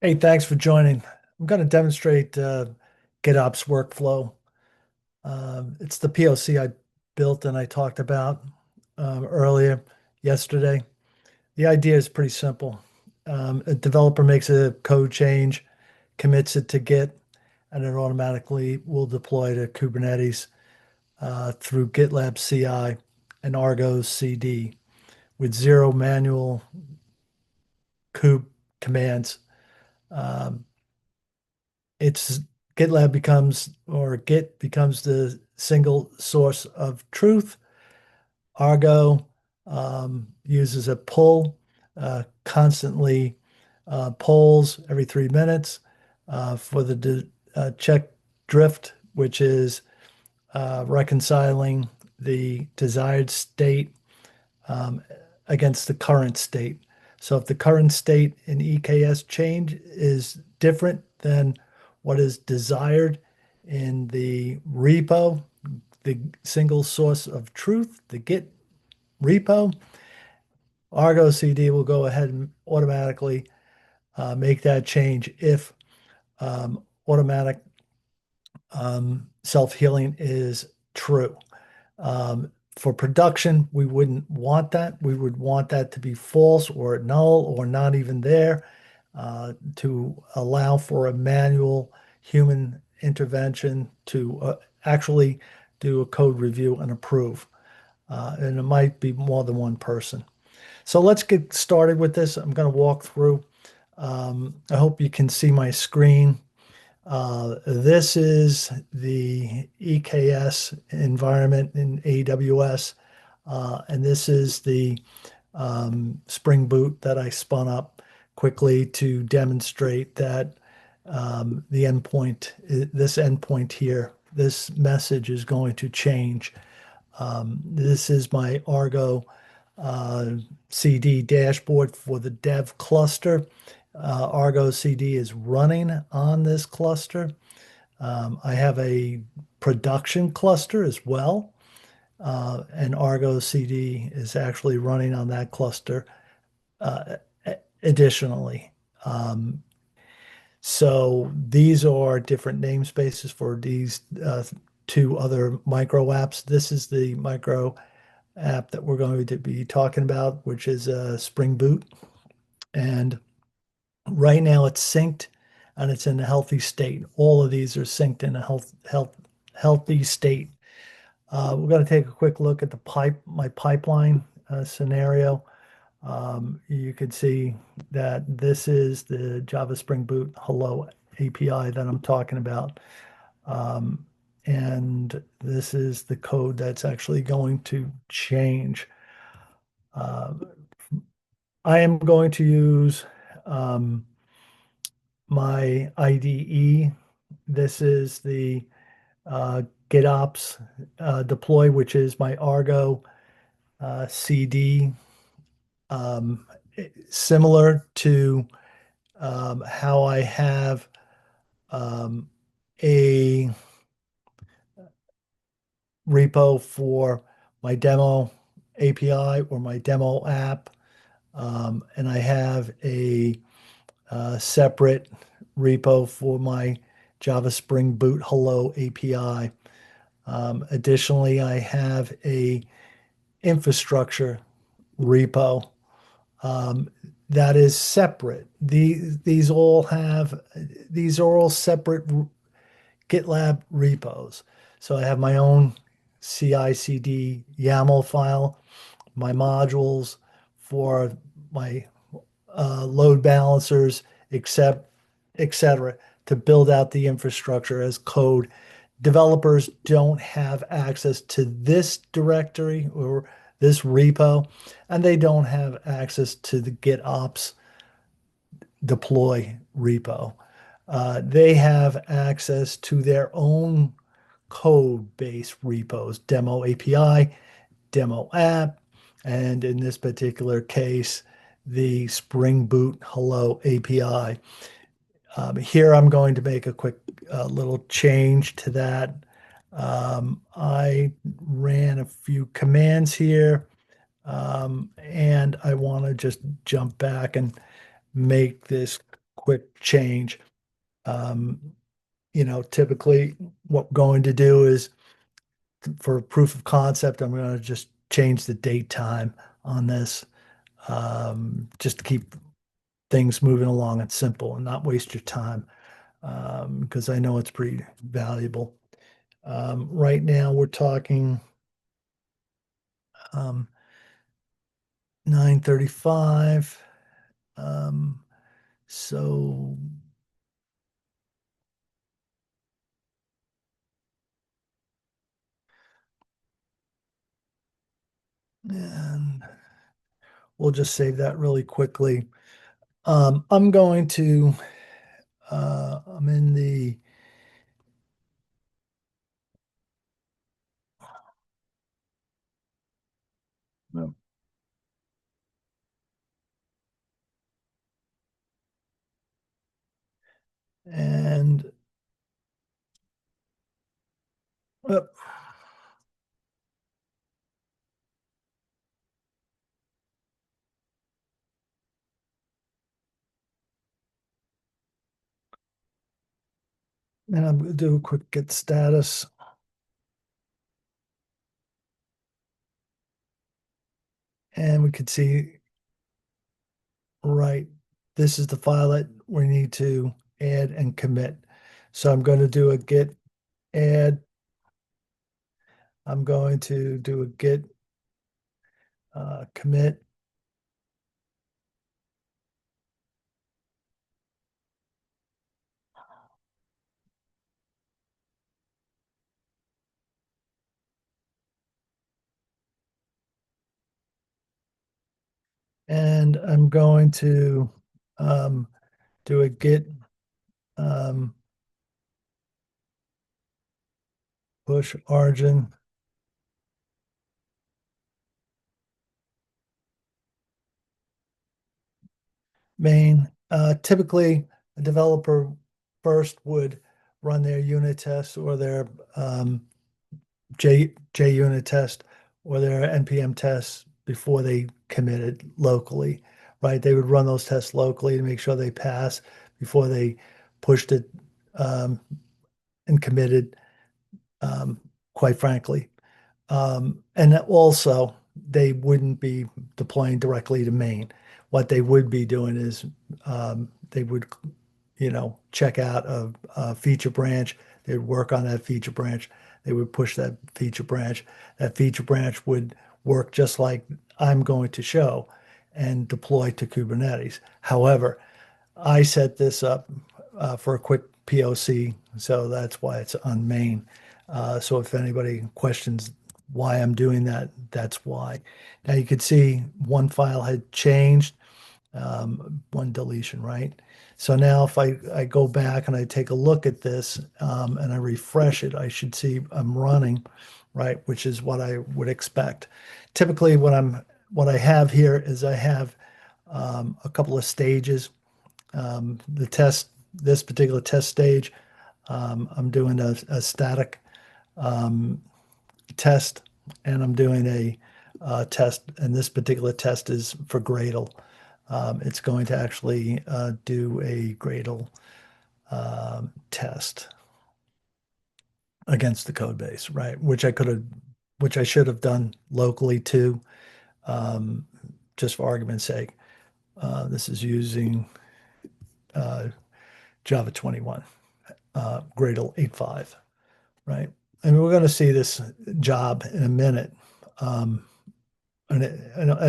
Hey, thanks for joining. I'm going to demonstrate GitOps workflow. It's the POC I built and I talked about earlier yesterday. The idea is pretty simple. A developer makes a code change, commits it to Git, and it automatically will deploy to Kubernetes through GitLab CI and Argo CD with zero manual kube commands. Um, it's GitLab becomes or Git becomes the single source of truth. Argo uses a pull, constantly polls every 3 minutes for the check drift, which is reconciling the desired state um, against the current state. So if the current state in EKS change is different than what is desired in the repo, the single source of truth, the Git repo, Argo CD will go ahead and automatically make that change if automatic self-healing is true. For production, we wouldn't want that. We would want that to be false or null or not even there to allow for a manual human intervention to actually do a code review and approve. And it might be more than one person. So let's get started with this. I'm going to walk through. I hope you can see my screen. This is the EKS environment in AWS, and this is the Spring Boot that I spun up quickly to demonstrate that the endpoint, this endpoint here, this message is going to change. This is my Argo uh, CD dashboard for the dev cluster. Argo CD is running on this cluster. I have a production cluster as well, and Argo CD is actually running on that cluster uh, additionally. Um, so these are different namespaces for these two other micro apps. This is the micro app that we're going to be talking about, which is Spring Boot. And right now it's synced and it's in a healthy state. All of these are synced in a healthy state. We're going to take a quick look at my pipeline scenario. You can see that this is the Java Spring Boot Hello API that I'm talking about. Um, and this is the code that's actually going to change. Uh, I am going to use um, my IDE. This is the GitOps deploy, which is my Argo CD, um, similar to how I have um, a repo for my demo API or my demo app. And I have a separate repo for my Java Spring Boot Hello API. Additionally, I have a infrastructure repo that is separate. These are all separate GitLab repos. So I have my own CI/CD YAML file, my modules for my load balancers, etc., to build out the infrastructure as code. Developers don't have access to this directory or this repo, and they don't have access to the GitOps deploy repo. They have access to their own code-based repos, demo API, demo app, and in this particular case, the Spring Boot Hello API. Here I'm going to make a quick little change to that. I ran a few commands here, and I want to just jump back and make this quick change. Um, Typically what we're going to do is for proof of concept, I'm going to just change the date time on this, just to keep things moving along and simple and not waste your time, because I know it's pretty valuable. Right now, we're talking 9:35. Um, so, and we'll just save that really quickly. I'm going to, I'm in the, and, uh, and I'm going to do a quick get status. And we could see, right, this is the file that we need to add and commit. So I'm going to do a git add. I'm going to do a git commit. And I'm going to um, do a git um, push origin main. Typically, a developer first would run their unit test or their JUnit test or their NPM tests before they committed locally, right? They would run those tests locally to make sure they pass before they pushed it um, and committed, um, quite frankly. And also, they wouldn't be deploying directly to main. What they would be doing is they would, check out a feature branch. They'd work on that feature branch. They would push that feature branch. That feature branch would work just like I'm going to show and deploy to Kubernetes. However, I set this up for a quick POC, so that's why it's on main. So if anybody questions why I'm doing that, that's why. Now you could see one file had changed, one deletion, right? So now if I go back and I take a look at this and I refresh it, I should see I'm running, right? Which is what I would expect. Typically, what I have here is I have a couple of stages. This particular test stage, I'm doing a static test, and I'm doing a test, and this particular test is for Gradle. It's going to actually do a Gradle test against the code base, right? Which I should have done locally too, um, just for argument's sake. This is using uh, Java 21, Gradle 8.5, right? And we're going to see this job in a minute. And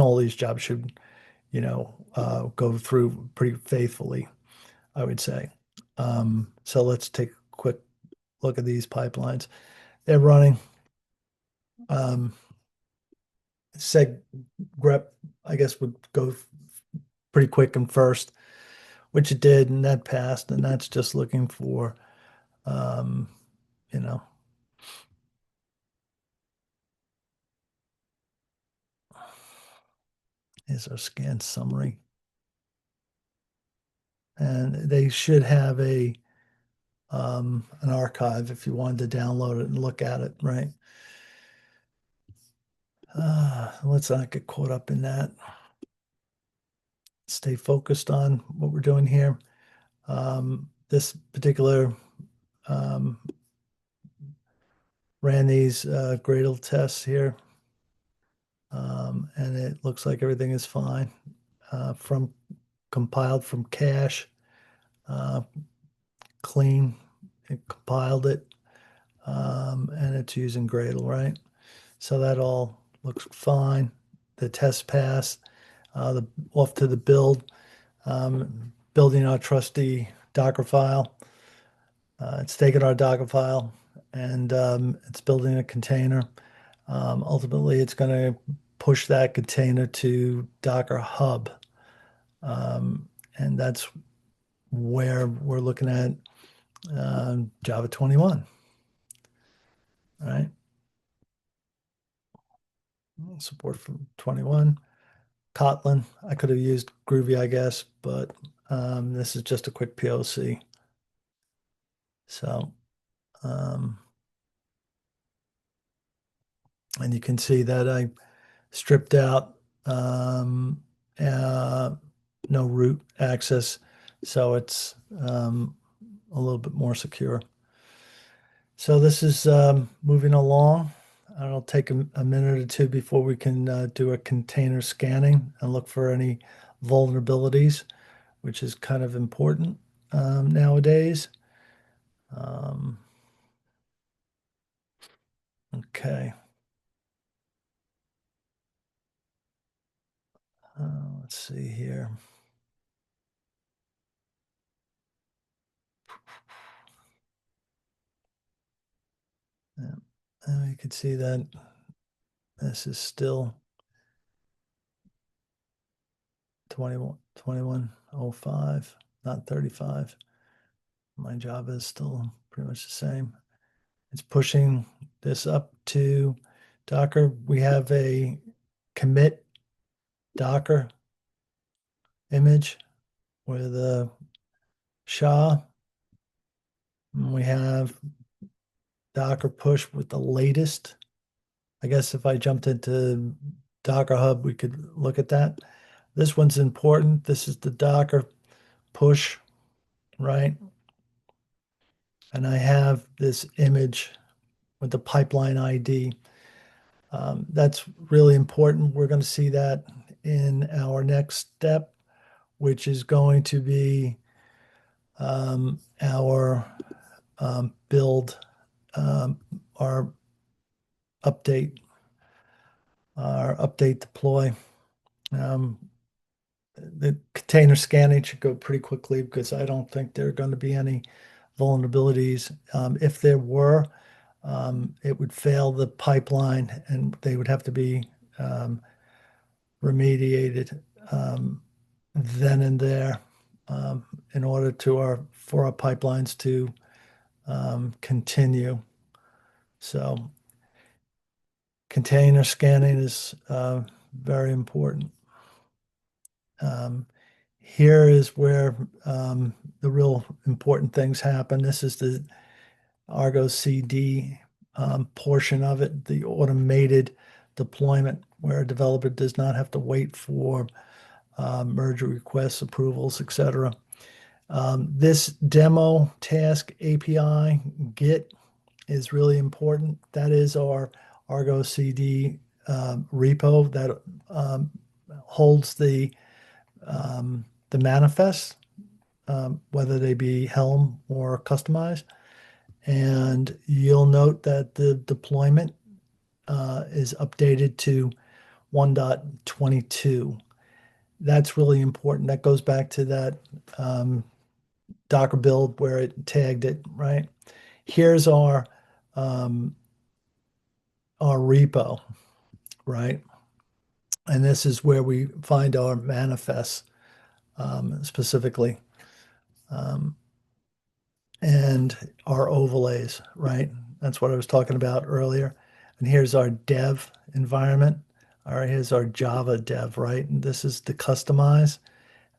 all these jobs should, go through pretty faithfully, I would say. So let's take a quick look at these pipelines. They're running. Um, seg grep, I guess, would go pretty quick and first, which it did, and that passed. And that's just looking for, um, you know, is our scan summary. And they should have an archive if you wanted to download it and look at it, right? Let's not get caught up in that. Stay focused on what we're doing here. This particular um, ran these Gradle tests here, and it looks like everything is fine. From compiled from cache, uh, clean, it compiled it, and it's using Gradle, right? So that all looks fine. The test passed. Off to the build, building our trusty Docker file. It's taking our Docker file and it's building a container. Ultimately, it's going to push that container to Docker Hub. And that's where we're looking at Java 21, right? Support for 21. Kotlin, I could have used Groovy, I guess, but this is just a quick POC. So, and you can see that I stripped out no root access, so it's a little bit more secure. So this is moving along. It'll take a minute or two before we can do a container scanning and look for any vulnerabilities, which is kind of important nowadays. Okay. Let's see here. Yeah. And you can see that this is still 2105, not 35. My Java is still pretty much the same. It's pushing this up to Docker. We have a commit Docker image with a SHA. And we have Docker push with the latest. I guess if I jumped into Docker Hub, we could look at that. This one's important. This is the Docker push, right? And I have this image with the pipeline ID. That's really important. We're going to see that in our next step, which is going to be our build, our update, deploy. The container scanning should go pretty quickly because I don't think there are going to be any vulnerabilities. If there were, it would fail the pipeline and they would have to be remediated then and there in order for our pipelines to continue. So container scanning is very important. Here is where the real important things happen. This is the Argo CD portion of it, the automated deployment where a developer does not have to wait for merger requests, approvals, etc. This demo task API Git is really important. That is our Argo CD repo that holds the manifests, whether they be Helm or Kustomize. And you'll note that the deployment is updated to 1.22. That's really important. That goes back to that Docker build where it tagged it, right? Here's our repo, right? And this is where we find our manifests specifically. And our overlays, right? That's what I was talking about earlier. And here's our dev environment. All right, here's our Java dev, right? And this is the Kustomize.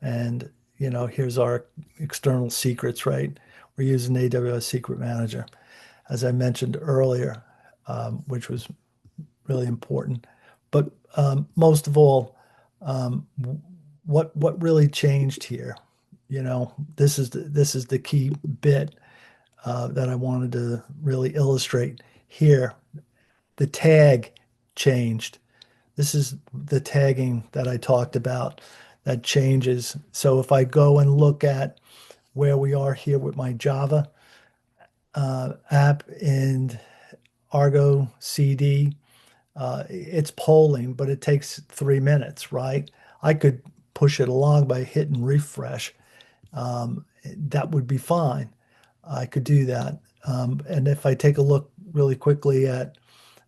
And, here's our external secrets, right? We're using AWS Secret Manager, as I mentioned earlier, which was really important. But most of all, what really changed here This is the key bit that I wanted to really illustrate here. The tag changed. This is the tagging that I talked about that changes. So if I go and look at where we are here with my Java app in Argo CD, it's polling, but it takes 3 minutes, right? I could push it along by hitting refresh. That would be fine. I could do that. And if I take a look really quickly at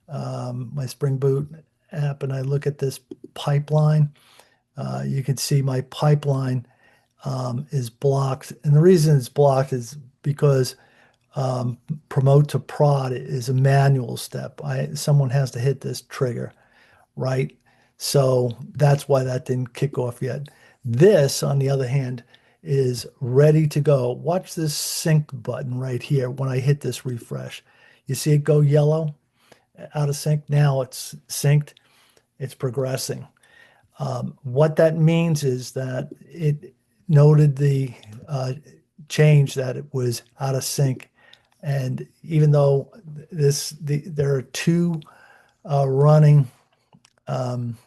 my Spring Boot app and I look at this pipeline, you can see my pipeline is blocked. And the reason it's blocked is because promote to prod is a manual step. Someone has to hit this trigger, right? So that's why that didn't kick off yet. This, on the other hand, is ready to go. Watch this sync button right here when I hit this refresh. You see it go yellow out of sync? Now it's synced, it's progressing. What that means is that it noted the change that it was out of sync. And even though there are two running um,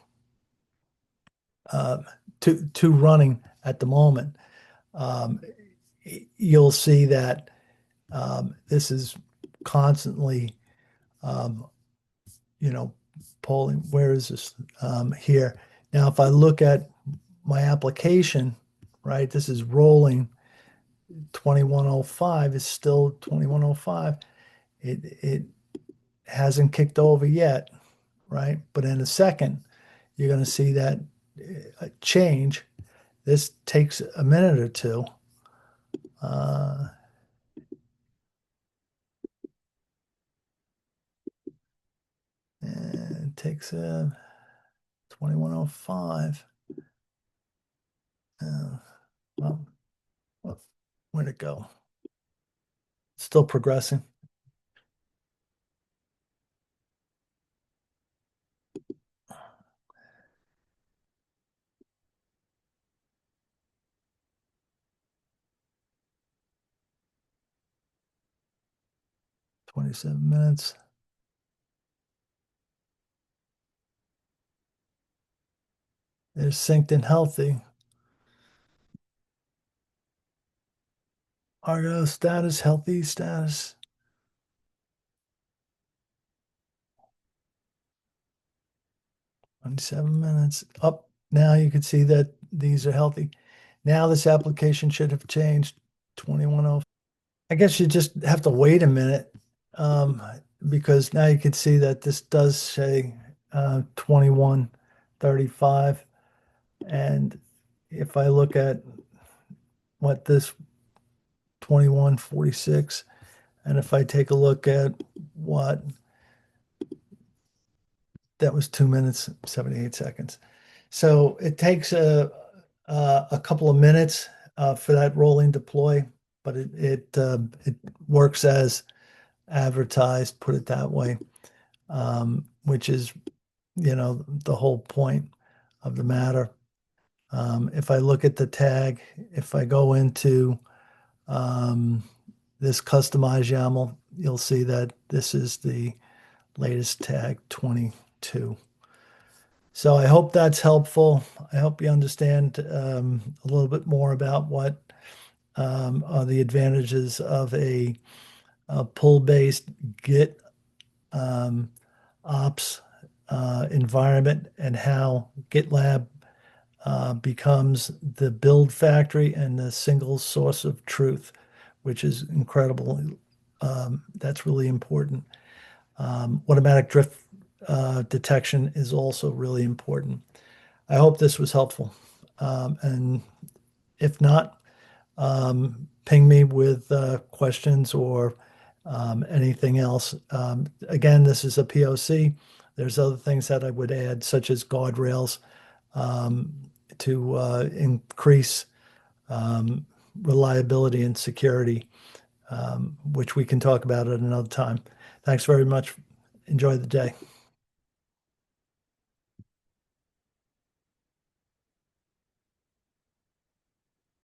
uh, two running at the moment, um, you'll see that this is constantly, um, you know, polling. Where is this? Here. Now, if I look at my application, right, this is rolling 2105 is still 2105. It hasn't kicked over yet, right? But in a second, you're going to see that change. This takes a minute or two. Uh, and it takes 2105. Well, where'd it go? Still progressing. 27 minutes. They're synced and healthy. Argo status, healthy status. 27 minutes. Up. Now you can see that these are healthy. Now this application should have changed 2105. I guess you just have to wait a minute because now you can see that this does say 2135. And if I look at what this 2146, and if I take a look at what that was 2 minutes, 78 seconds. So it takes a couple of minutes for that rolling deploy, but it works as advertised, put it that way, which is, the whole point of the matter. If I look at the tag, if I go into this Kustomize YAML, you'll see that this is the latest tag 22. So I hope that's helpful. I hope you understand a little bit more about what are the advantages of a pull-based Git ops environment and how GitLab becomes the build factory and the single source of truth, which is incredible. That's really important. Automatic drift detection is also really important. I hope this was helpful. And if not, ping me with questions or anything else. Again, this is a POC. There's other things that I would add, such as guardrails to increase reliability and security, which we can talk about at another time. Thanks very much. Enjoy the day.